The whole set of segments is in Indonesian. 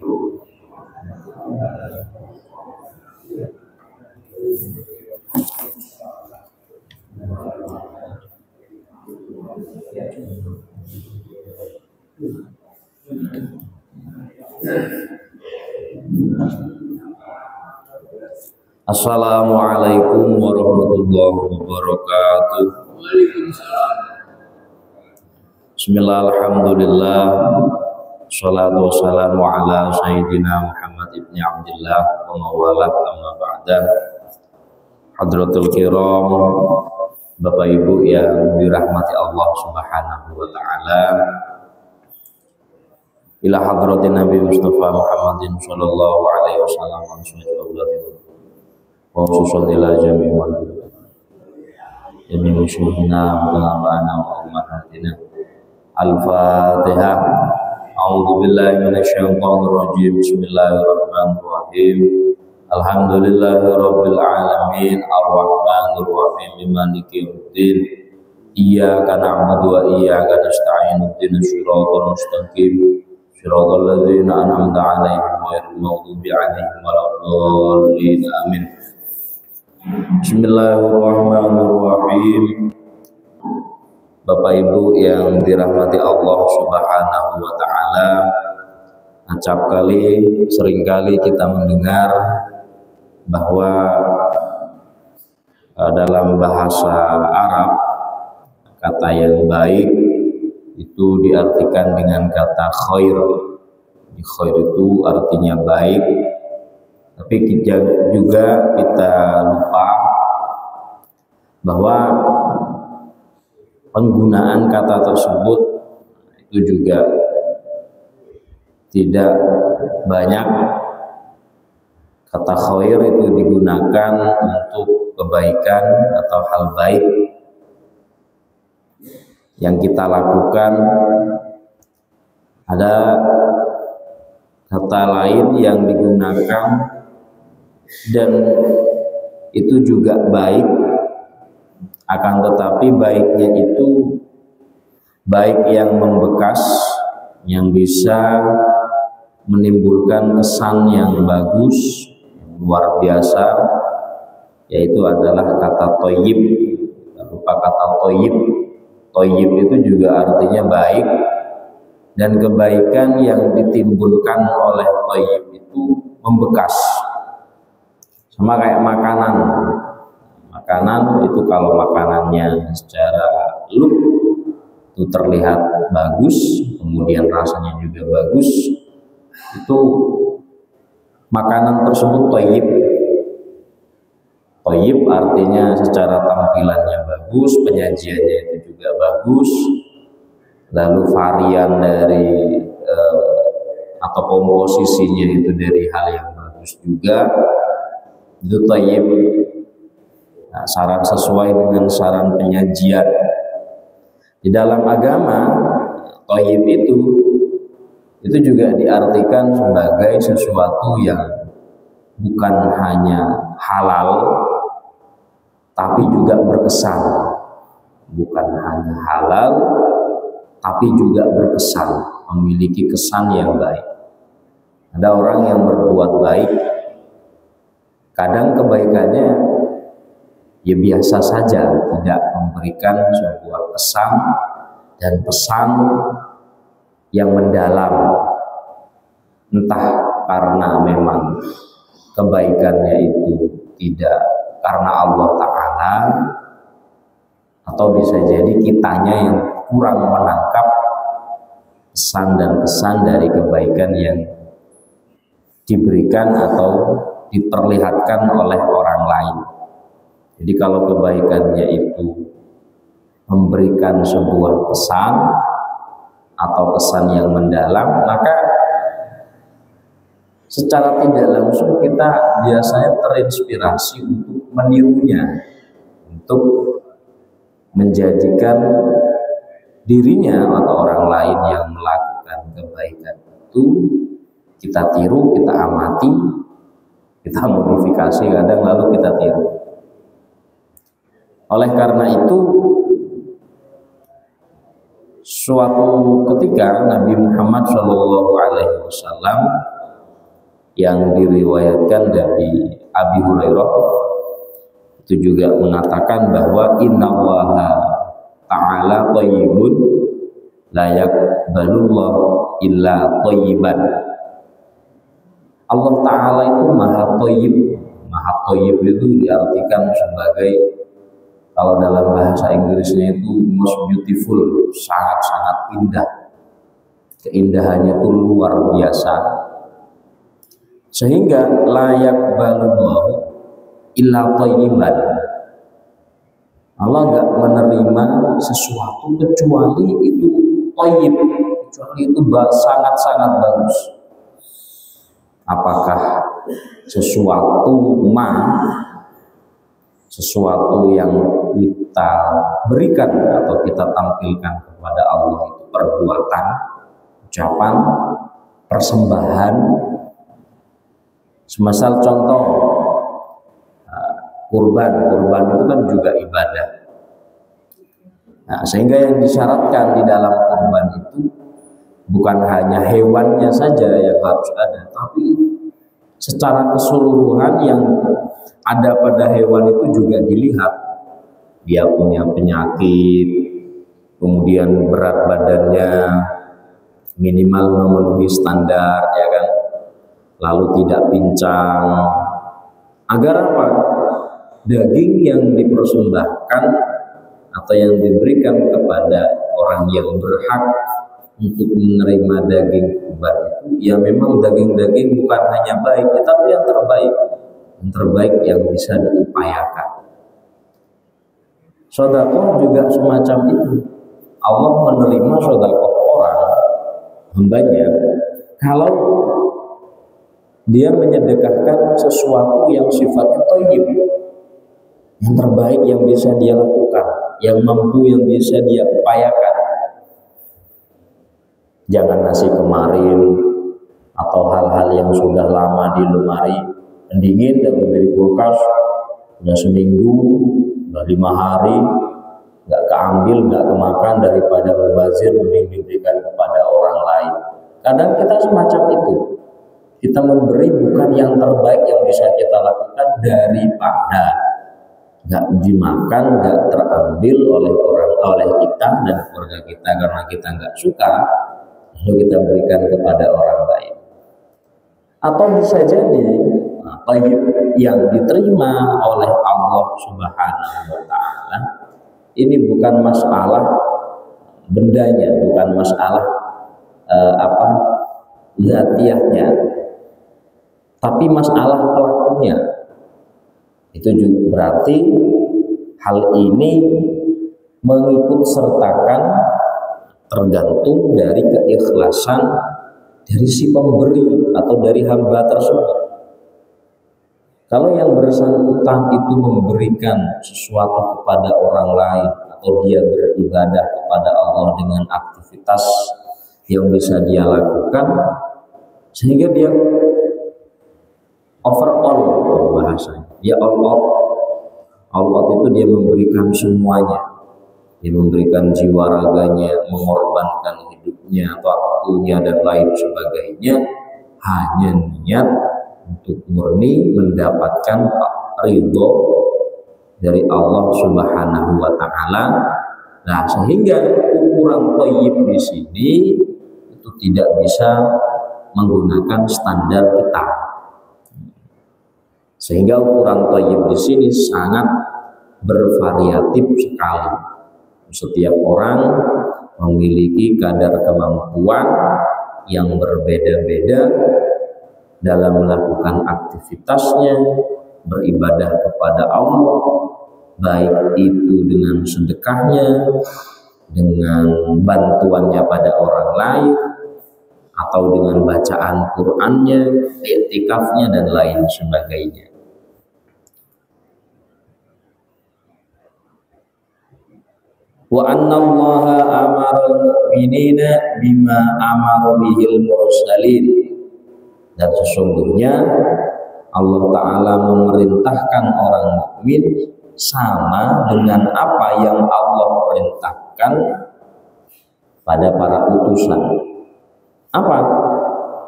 Assalamualaikum warahmatullahi wabarakatuh. Bismillah, alhamdulillah, salatu wassalamu ala sayyidina Muhammad ibn Abdillah wa mawalah, amma ba'da. Hadratul kiram, Bapak Ibu yang dirahmati Allah Subhanahu wa taala, ila hadratin Nabi Mustafa Muhammadin sallallahu alaihi wasallam wa khususan ila jami musyuhina wa abana wa ummahatina. Al-Fatihah. A'udzu billahi minasyaitonir rajim. Bismillahirrahmanirrahim. Alhamdulillahi rabbil alamin, arrahmanir rahim, maliki yaumiddin. Iyyaka na'budu wa iyyaka nasta'in. Ihdinas siratal mustaqim. Shiratal ladzina an'amta 'alaihim ghairil maghdubi 'alaihim waladdallin. Amin. Bismillahirrahmanirrahim. Bapak Ibu yang dirahmati Allah Subhanahu wa taala, seringkali kita mendengar bahwa dalam bahasa Arab kata yang baik itu diartikan dengan kata khair. Khair itu artinya baik, tapi juga kita lupa bahwa penggunaan kata tersebut itu juga tidak banyak. Kata khair itu digunakan untuk kebaikan atau hal baik yang kita lakukan. Ada kata lain yang digunakan dan itu juga baik, akan tetapi baiknya itu baik yang membekas, yang bisa menimbulkan kesan yang bagus, luar biasa, yaitu adalah kata thayyib. Berupa kata thayyib. Thayyib itu juga artinya baik, dan kebaikan yang ditimbulkan oleh thayyib itu membekas. Sama kayak makanan. Makanan itu kalau makanannya secara look itu terlihat bagus, kemudian rasanya juga bagus, itu makanan tersebut thayyib. Thayyib artinya secara tampilannya bagus, penyajiannya itu juga bagus, lalu varian dari atau komposisinya itu dari hal yang bagus juga, itu thayyib. Nah, saran sesuai dengan saran penyajian. Di dalam agama, thayyib itu juga diartikan sebagai sesuatu yang bukan hanya halal, tapi juga berkesan. Bukan hanya halal, tapi juga berkesan, memiliki kesan yang baik. Ada orang yang berbuat baik, kadang kebaikannya ya biasa saja, tidak memberikan sebuah kesan dan pesan yang mendalam. Entah karena memang kebaikannya itu tidak karena Allah Ta'ala, atau bisa jadi kitanya yang kurang menangkap pesan dan kesan dari kebaikan yang diberikan atau diperlihatkan oleh orang lain. Jadi kalau kebaikannya itu memberikan sebuah pesan atau kesan yang mendalam, maka secara tidak langsung kita biasanya terinspirasi untuk menirunya, untuk menjadikan dirinya atau orang lain yang melakukan kebaikan itu kita tiru, kita amati, kita modifikasi kadang, lalu kita tiru. Oleh karena itu, suatu ketika Nabi Muhammad SAW yang diriwayatkan dari Abi Hurairah itu juga mengatakan bahwa innallaha ta'ala thayyibun la yaqbalullahu illa thayyiban. Allah Ta'ala itu maha thayyib. Maha thayyib itu diartikan sebagai, kalau dalam bahasa Inggrisnya itu most beautiful, sangat-sangat indah. Keindahannya itu luar biasa. Sehingga layak balullahu illa thayyiban. Allah enggak menerima sesuatu kecuali itu thayyib, kecuali itu sangat-sangat bagus. Apakah sesuatu yang kita berikan atau kita tampilkan kepada Allah itu perbuatan, ucapan, persembahan. Semisal contoh kurban itu kan juga ibadah. Nah, sehingga yang disyaratkan di dalam kurban itu bukan hanya hewannya saja yang harus ada, tapi secara keseluruhan yang ada pada hewan itu juga dilihat. Dia punya penyakit, kemudian berat badannya minimal memenuhi standar, ya kan, lalu tidak pincang, agar apa? Daging yang dipersembahkan atau yang diberikan kepada orang yang berhak untuk menerima daging kurban itu, ya memang daging-daging bukan hanya baik, tetapi yang terbaik yang bisa diupayakan. Sedekah juga semacam itu. Allah menerima sedekah orang, hambanya, kalau dia menyedekahkan sesuatu yang sifatnya thayyib, yang terbaik yang bisa dia lakukan, yang mampu yang bisa dia upayakan. Jangan nasi kemarin atau hal-hal yang sudah lama di lemari pendingin dan membeli kulkas, sudah seminggu, sudah 5 hari nggak keambil, nggak kemakan, daripada mubazir mending diberikan kepada orang lain. Kadang kita semacam itu. Kita memberi bukan yang terbaik yang bisa kita lakukan, daripada nggak dimakan, nggak terambil oleh kita dan keluarga kita karena kita nggak suka, lalu kita berikan kepada orang lain. Atau bisa jadi yang diterima oleh Allah Subhanahu wa Ta'ala ini bukan masalah bendanya, bukan masalah zatiahnya, tapi masalah pelakunya. Itu juga berarti hal ini mengikut sertakan, tergantung dari keikhlasan dari si pemberi atau dari hamba tersebut. Kalau yang bersangkutan itu memberikan sesuatu kepada orang lain atau dia beribadah kepada Allah dengan aktivitas yang bisa dia lakukan, sehingga dia overall bahasanya, dia Allah itu dia memberikan semuanya, dia memberikan jiwa raganya, mengorbankan hidupnya, waktunya dan lain sebagainya, hanya niat untuk murni mendapatkan ridho dari Allah Subhanahu wa Ta'ala. Nah, sehingga ukuran thayyib di sini itu tidak bisa menggunakan standar kita. Sehingga ukuran thayyib di sini sangat bervariatif sekali. Setiap orang memiliki kadar kemampuan yang berbeda-beda dalam melakukan aktivitasnya, beribadah kepada Allah, baik itu dengan sedekahnya, dengan bantuannya pada orang lain, atau dengan bacaan Qur'annya, i'tikafnya dan lain sebagainya. Wa anna Allaha amara al-mu'minina bima amara bihil mursalin. Dan sesungguhnya Allah Ta'ala memerintahkan orang mukmin sama dengan apa yang Allah perintahkan pada para utusan. Apa?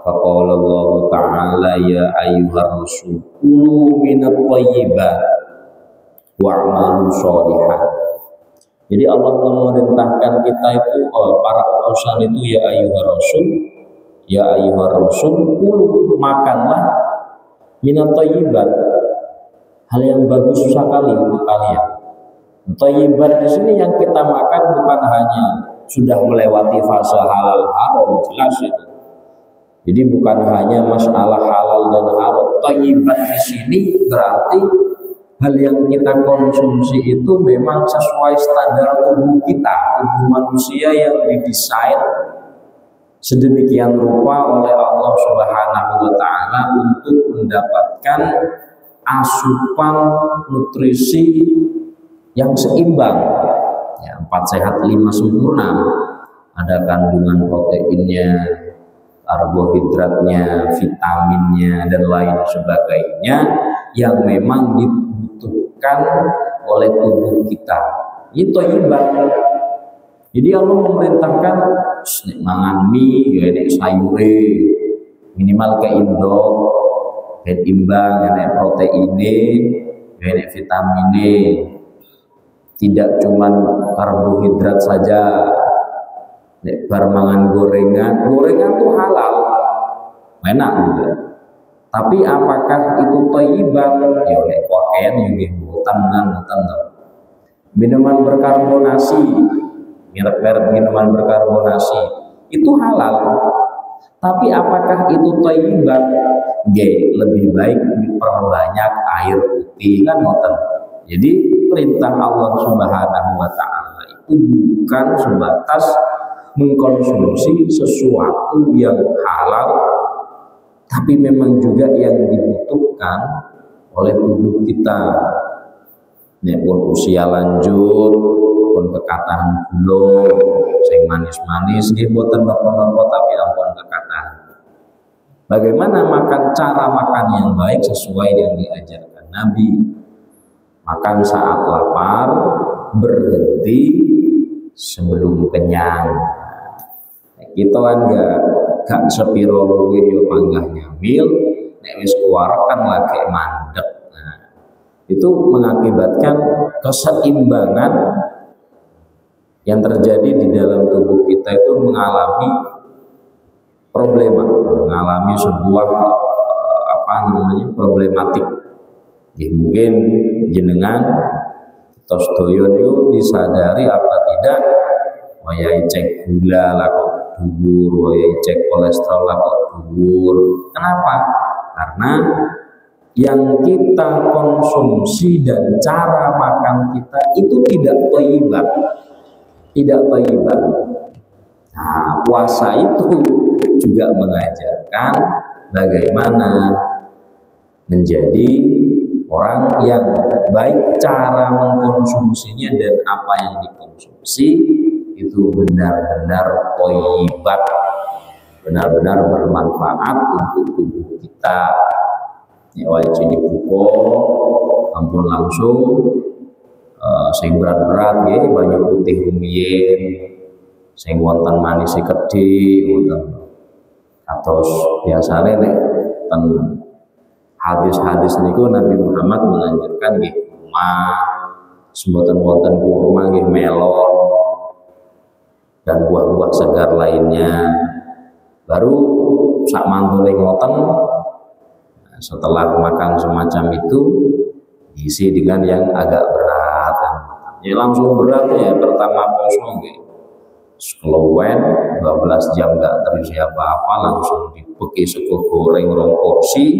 Faqala Allah Ta'ala ya ayyuhar rasul kulu minat thayyibat wa'malu sholihan. Jadi Allah memerintahkan kita itu, para utusan itu, ya ayyuhar rasul kulu, makanlah minat thayyibat, hal yang bagus sekali untuk kalian. Thayyibat di sini yang kita makan bukan hanya sudah melewati fase halal haram, jelas itu. Jadi bukan hanya masalah halal dan haram. Thayyibat di sini berarti hal yang kita konsumsi itu memang sesuai standar tubuh kita, tubuh manusia yang didesain sedemikian rupa oleh Allah Subhanahu wa Ta'ala untuk mendapatkan asupan nutrisi yang seimbang, ya, 4 sehat 5 sempurna. Ada kandungan proteinnya, karbohidratnya, vitaminnya, dan lain sebagainya yang memang dibutuhkan oleh tubuh kita. Itu ibadah. Jadi Allah memerintahkan mangan mie, ya nek sayure, minimal ke indok, ben imbang, nek proteine, ya nek vitamine. Tidak cuman karbohidrat saja. Nek bar mangan gorengan tuh halal, enak juga. Tapi apakah itu thayyibah? Ya nek pakaian nggih mboten Minuman berkarbonasi, merek-merek minuman berkarbonasi itu halal. Tapi apakah itu thayyibah? Nggih, lebih baik diperbanyak air putih kan ngoten. Jadi perintah Allah Subhanahu wa Ta'ala itu bukan sebatas mengkonsumsi sesuatu yang halal, tapi memang juga yang dibutuhkan oleh tubuh kita. Nek pun usia lanjut, pun kekatahan gula, sing manis-manis, nggih boten napa-napa tapi ampun kekatahan. Bagaimana cara makan yang baik sesuai yang diajarkan Nabi? Makan saat lapar, berhenti sebelum kenyang. Kita kan gak sepiro luwih yo panggah nyamil, nek wis kuwarek kan lagi mandek. Nah, itu mengakibatkan keseimbangan yang terjadi di dalam tubuh kita itu mengalami mengalami sebuah problematik. Ya, mungkin jenengan kita sedaya niku disadari apa tidak, wayahe cek gula lah kok dhuwur, wayahe cek kolesterol lah kok dhuwur. Kenapa? Karena yang kita konsumsi dan cara makan kita itu tidak thayyibah. Nah, puasa itu juga mengajarkan bagaimana menjadi orang yang baik cara mengkonsumsinya dan apa yang dikonsumsi itu benar-benar thayyibat, benar-benar bermanfaat untuk tubuh kita. Ya wajib dibuka, ampun langsung sing berat-berat nggih banyu putih rumiyin, sing wonten manis kedhi wonten. Atos biasane nek ten hadis-hadis niku Nabi Muhammad menganjurkan nggih kurma, semboten wonten kurma nggih melon dan buah-buah segar lainnya. Baru sak mantune ngoten, setelah makan semacam itu diisi dengan yang agak berat. Ya langsung berat ya, pertama poso nggih. Keluwen 12 jam gak terisi apa-apa, langsung dipeki sego goreng 2 porsi,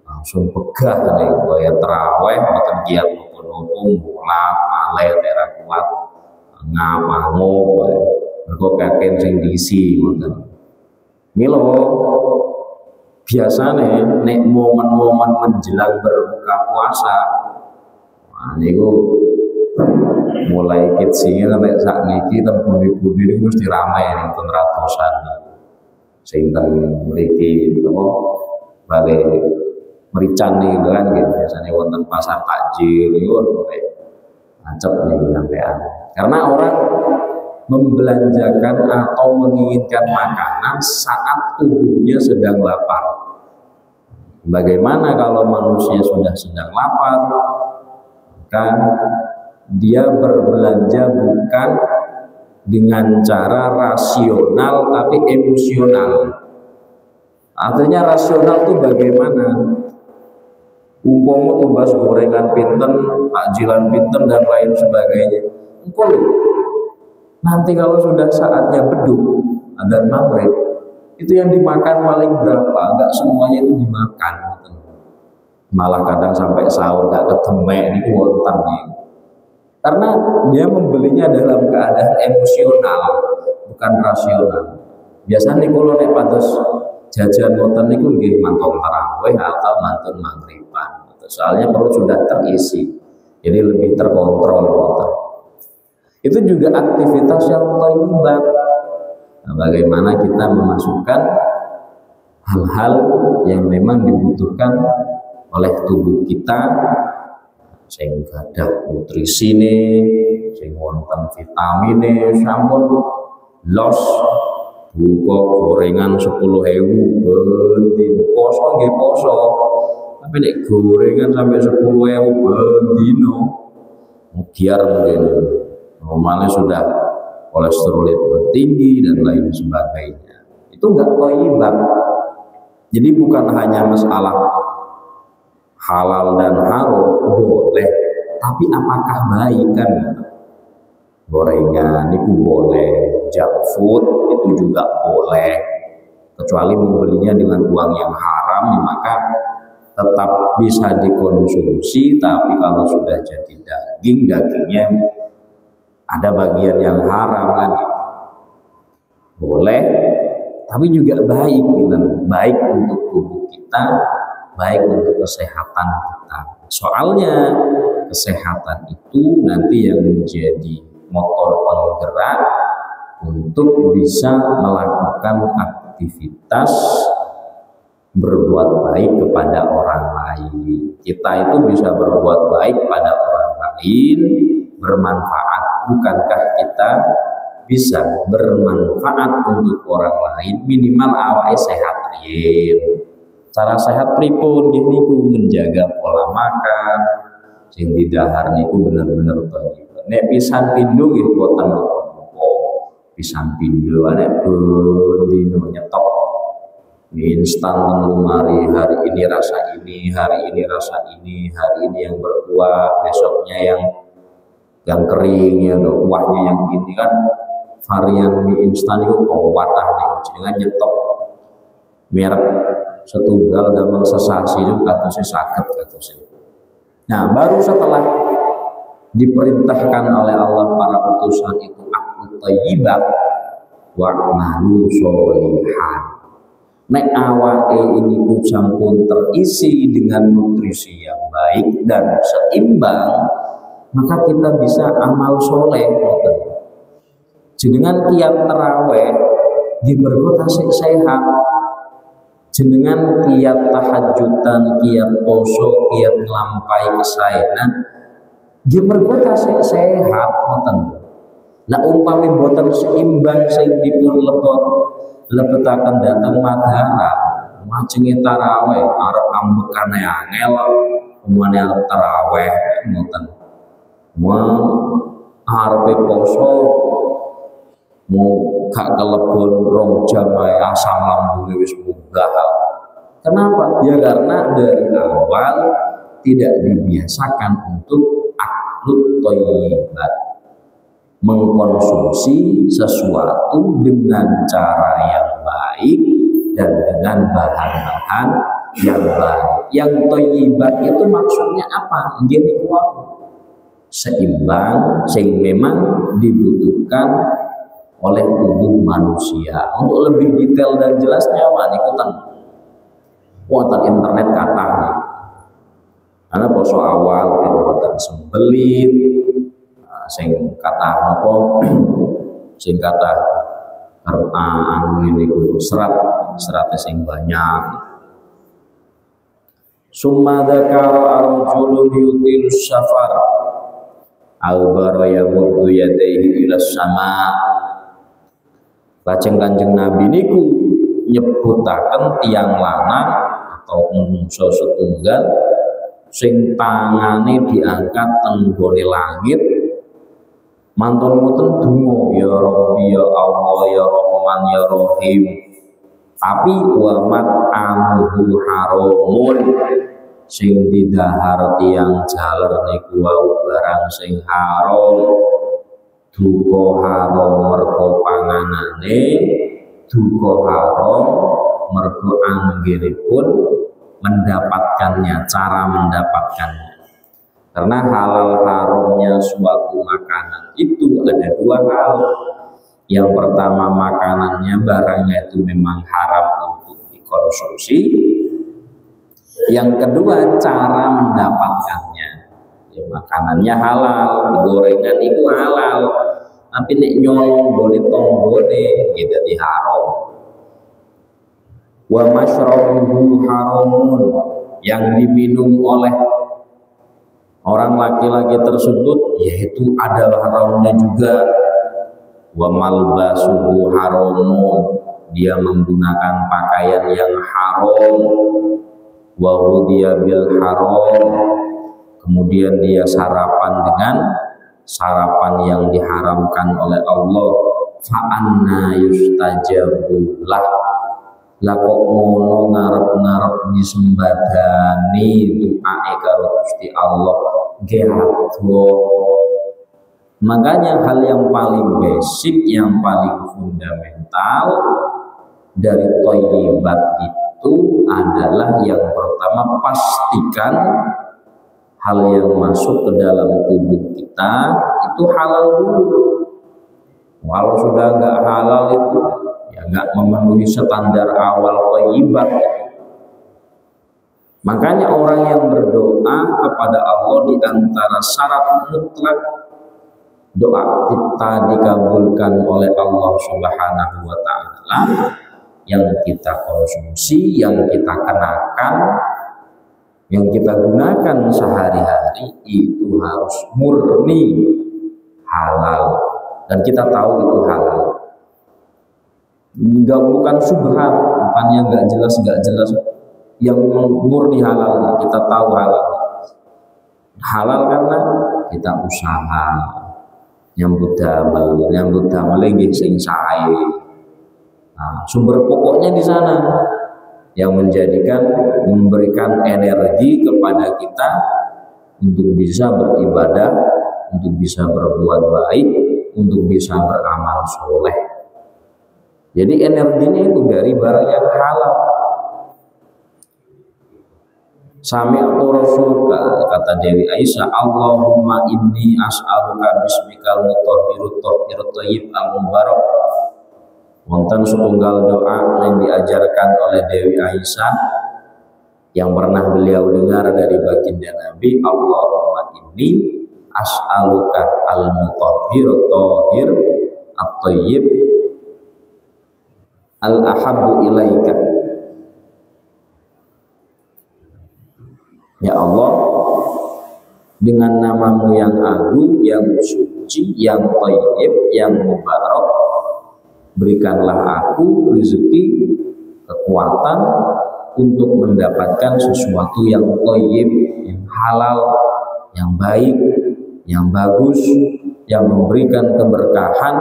langsung pegah nih kaya terawih mboten kiat napa-napa, mulak malih tera kuat ngapango wae. Mergo kakek sing diisi ngoten. Milo biasane nek momen-momen menjelang berbuka puasa, niku mulai kecil sampai saat niki tempun pundi-pundi niku mesti ramai nonton ratusan sing ten mriki apa bale merican nih kan gitu. Biasanya wonten pasar takjil niku sampai macet nih sampean. Karena orang membelanjakan atau menginginkan makanan saat tubuhnya sedang lapar. Bagaimana kalau manusia sudah sedang lapar? Kan dia berbelanja bukan dengan cara rasional tapi emosional. Artinya rasional itu bagaimana? Umpama tumbas gorengan pinten, takjilan pinten dan lain sebagainya. Engkau nanti kalau sudah saatnya beduk adzan maghrib, itu yang dimakan paling berapa? Enggak semuanya itu dimakan. Malah kadang sampai sahur enggak ketemek ini wonten nih. Karena dia membelinya dalam keadaan emosional, bukan rasional. Biasanya kalau nek pados jajan wonten niku nggih mantun tarawih atau mantun maghriban. Soalnya perut sudah terisi, jadi lebih terkontrol wonten. Itu juga aktivitas yang thayyibah. Nah, bagaimana kita memasukkan hal-hal yang memang dibutuhkan oleh tubuh kita, sing gadah nutrisine, sing wonten vitamine, sampun los buka gorengan 10.000 ben poso nggih poso. Tapi nek gorengan sampai 10.000 ben dino biar mungkin normalnya sudah kolesterol tinggi dan lain sebagainya. Itu enggak thayyibah. Jadi bukan hanya masalah halal dan haram boleh, tapi apakah baik kan? Gorengan itu boleh, junk food itu juga boleh, kecuali membelinya dengan uang yang haram, maka tetap bisa dikonsumsi. Tapi kalau sudah jadi daging, dagingnya ada bagian yang haram kan, boleh, tapi juga baik, gitu. Baik untuk tubuh kita, baik untuk kesehatan kita. Soalnya kesehatan itu nanti yang menjadi motor penggerak untuk bisa melakukan aktivitas berbuat baik kepada orang lain. Kita itu bisa berbuat baik pada orang lain, bermanfaat. Bukankah kita bisa bermanfaat untuk orang lain? Minimal awake sehat riyin. Cara sehat pripun nggih niku menjaga pola makan sing didahar niku bener-bener thayyib. Nek pisan pindho nggih boten napa. Pisan pindho nek dino nyetok instan lemari, hari ini rasa ini, hari ini rasa ini, hari ini yang berkuah, besoknya yang kering ya, kuahnya yang ini kan varian mie instan itu kuatah nih, dengan nyetok merek setunggal damel sesasi itu katanya sakit katanya. Nah baru setelah diperintahkan oleh Allah para utusan itu aklu thayyibat wa'malu sholihan. Nek awake ini sampun terisi dengan nutrisi yang baik dan seimbang, maka kita bisa amal soleh. Jenengan kiat taraweh di mergo tasik sehat, jenengan kiat tahajudan, kiat poso, kiat nglampahi kesaenan di mergo tasik sehat ngoten. Lah umpami boten seimbang sing dipun lebetaken dhateng Mataram, majenge taraweh arep ambekane angel, umane arep taraweh ngoten. Arepe poso mau gak kelebon 2 jam ae asam lambungnya wis munggah. Kenapa? Ya karena dari awal tidak dibiasakan untuk aklut thayyibat, mengkonsumsi sesuatu dengan cara yang baik dan dengan bahan-bahan yang baik. Yang thayyibat itu maksudnya apa? Gini seimbang, sing memang dibutuhkan oleh tubuh manusia. Untuk lebih detail dan jelasnya niku ten wonten internet katanya. Karena poso awal wonten sembelit, sing kata apa? Sing kata anu niku serat sing banyak. Summa dzakara arjulun yutilus safar al-bara yamuddu yadayhi ila sama Lajeng Kanjeng Nabi niku nyebutaken tiang lanang atau manungsa setunggal sing tangane diangkat teng gone langit mantun mboten donga ya Rabbi ya Allah ya Rahman ya Rahim, tapi wa mat'amuhu haramun sing didahar tiang jaler niku wau barang sing haram, duka haram mergo panganane, duka haram mergo anggenipun mendapatkannya, cara mendapatkannya. Karena halal haramnya suatu makanan itu ada dua hal. Yang pertama, makanannya barangnya itu memang haram untuk dikonsumsi. Yang kedua, cara mendapatkannya. Ya, makanannya halal, gorengan itu halal, tapi nek nyolong boleh tonggone gitu di haram. Wa masyrabuhu haramun, yang diminum oleh orang laki-laki tersebut yaitu adalah haramnya juga. Wa malbasuhu haramun, dia menggunakan pakaian yang haram. Wa hudiya bil haram, kemudian dia sarapan dengan sarapan yang diharamkan oleh Allah. Fa anna yustajabu lah, lah kok ngono ngarep-ngarep disembadani doae karo Gusti Allah nggih ado. Makanya hal yang paling basic, yang paling fundamental dari thayyibat itu adalah yang pertama, pastikan hal yang masuk ke dalam tubuh kita itu halal dulu. Kalau sudah nggak halal itu ya nggak memenuhi standar awal thayyibat. Makanya orang yang berdoa kepada Allah, di antara syarat mutlak doa kita dikabulkan oleh Allah Subhanahu wa taala, yang kita konsumsi, yang kita kenakan, yang kita gunakan sehari-hari itu harus murni halal, dan kita tahu itu halal. Enggak, bukan subhat, bukan yang enggak jelas, yang murni halal. Kita tahu halal karena kita usaha nyambut damel nggih sing sae. Nah, sumber pokoknya di sana yang memberikan energi kepada kita untuk bisa beribadah, untuk bisa berbuat baik, untuk bisa beramal soleh. Jadi energinya itu dari barang yang halal. Sami'tu Rasul, kata Dewi Aisyah, Allahumma inni as'aluka bismikal mutahhirut tahhirut thayyib al-mubarak. Wonten setunggal doa yang diajarkan oleh Dewi Aisyah yang pernah beliau dengar dari baginda Nabi. Allahumma inni as'aluka al-mutahhirut tahhir at-thayyib al-ahabbu ilaika. Ya Allah, dengan namamu yang agung, yang suci, yang thayyib, yang mubarak, berikanlah aku rezeki, kekuatan untuk mendapatkan sesuatu yang thayyib, yang halal, yang baik, yang bagus, yang memberikan keberkahan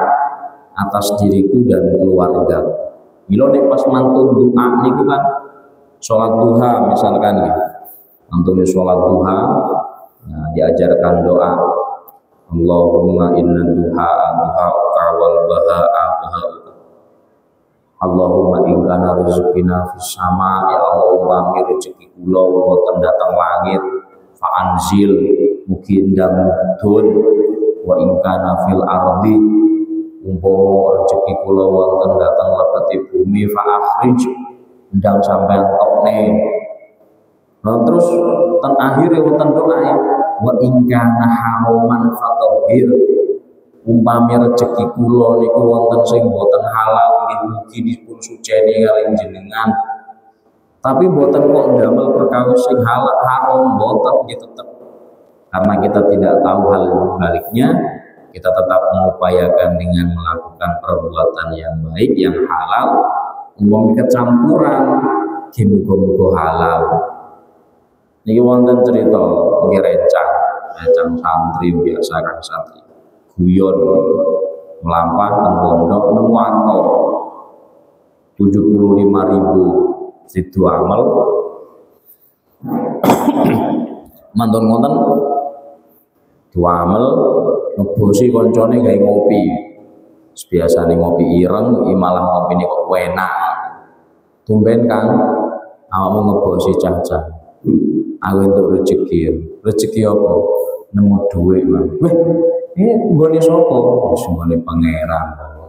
atas diriku dan keluarga. Bila nek pas mantun doa niku kan sholat duha misalkan ya. Antune sholat duha, nah, diajarkan doa Allahumma inna duha duha'uka wal baha'a baha'uka. Allahumma in kana rizqina fis sama, ya Allah umpami rezeki kula boten datang langit, fa anzil mugi ndang mudhun. Wa in kana fil ardi, umpama rezeki kula wonten datang lebeti bumi, fa akhrij ndang sampean tokne. Nah, terus ten akhire wonten doa ya, wa in kana haraman fatahhir, umpami rezeki kula niku wonten sing boten halal, nggih mugi dipun suceni kaliyan jenengan. Tapi boten kok ndamel perkara sing halal haram, boten nggih tetep. Karena kita tidak tahu hal baliknya, kita tetap mengupayakan dengan melakukan perbuatan yang baik, yang halal. Uang kecampuran, muga-muga halal. Niki wonten cerita nggih rencang santri biasa kan santri. Guyon melampah teng pondok nemu arto 75.000 sidu amal. Mantun ngoten duamel ngebosi koncone gawe ngopi. Biasane ngopi ireng, malah ngopine kok enak. Tumben Kang, awakmu ngebosi cah-cah. Aku entuk rezeki apa? Nemu dhuwit, Mang. Weh, nggone sapa? Wis nggone pangeran.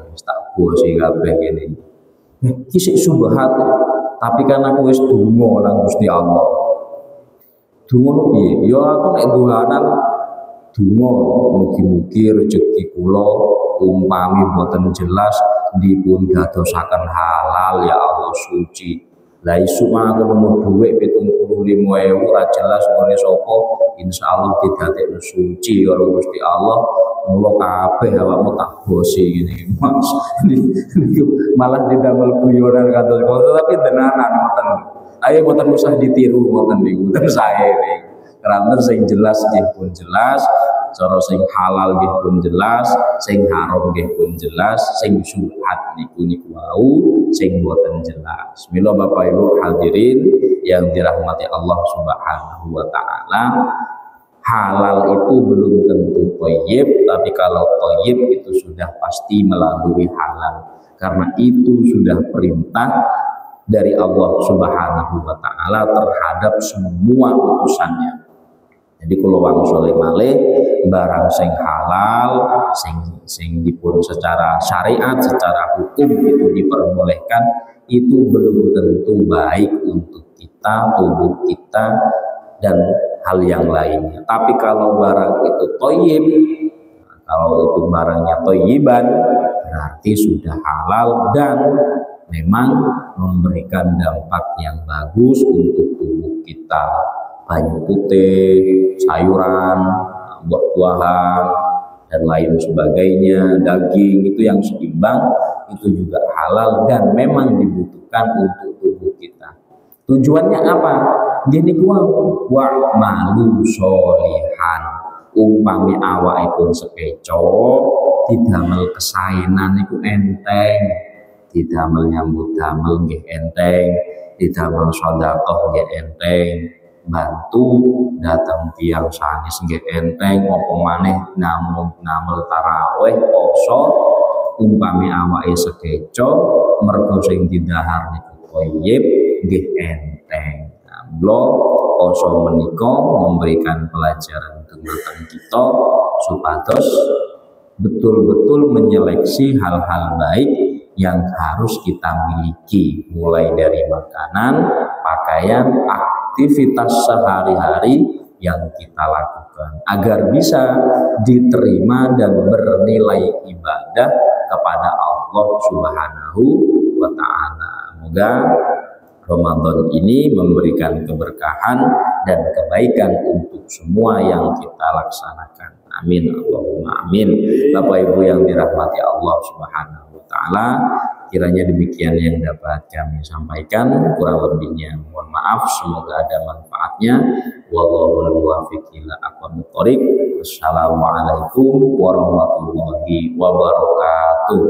Wis tak bosi kabeh kene. Iki sik subhat. Tapi kan aku wis donga nang Gusti Allah. Donga piye? Ya aku nek dolanan donga mugi-mugi rezeki kula umpami boten jelas dipun dadosaken halal ya Allah suci. Lah isuk aku nemu dhuwit 75.000 ora jelas ngene sapa, insyaallah didadekno suci karo Gusti Allah. Mula kabeh awakmu tak bosi ngene Mas. Malah didamel guyonan kados tapi tenanan ngoten. Ayo boten usah ditiru ngoten niku. Mboten sae niki. Karena sing jelas nggih pun jelas, cara sing halal nggih pun jelas, sing haram nggih pun jelas, sing syubhat niku wau sing boten jelas. Mila Bapak Ibu hadirin yang dirahmati Allah Subhanahu wa taala, halal itu belum tentu thayyib, tapi kalau thayyib itu sudah pasti melalui halal. Karena itu sudah perintah dari Allah Subhanahu wa taala terhadap semua utusannya. Jadi kalau wong saleh malih barang sing halal, sing dipun secara syariat, secara hukum itu diperbolehkan, itu belum tentu baik untuk kita, tubuh kita, dan hal yang lainnya. Tapi kalau barang itu thayyib, kalau itu barangnya thayyiban, berarti sudah halal dan memang memberikan dampak yang bagus untuk tubuh kita. Banyu putih, sayuran, buah-buahan, dan lain sebagainya, daging itu yang seimbang, itu juga halal dan memang dibutuhkan untuk tubuh kita. Tujuannya apa? Gini wa malu solihan, umpami awakipun sekeco, didamel kesaenan iku enteng, didamel nyambut damel nggih enteng, didamel sedekah nggih enteng. Bantu datang tiang sanis nggih enteng, apa maneh namel tarawih poso umpami awake sekeco mergo sing didahar niku thayyib nggih enteng. Mula poso menika memberikan pelajaran dumateng kita supados betul-betul menyeleksi hal-hal baik yang harus kita miliki, mulai dari makanan, pakaian, aktivitas sehari-hari yang kita lakukan agar bisa diterima dan bernilai ibadah kepada Allah Subhanahu wa taala. Semoga Ramadan ini memberikan keberkahan dan kebaikan untuk semua yang kita laksanakan. Amin Allahumma amin. Bapak Ibu yang dirahmati Allah Subhanahu wa taala, kiranya demikian yang dapat kami sampaikan, kurang lebihnya mohon maaf, semoga ada manfaatnya. Wallahul muwaffiq ila aqwamit thoriq. Wassalamualaikum warahmatullahi wabarakatuh.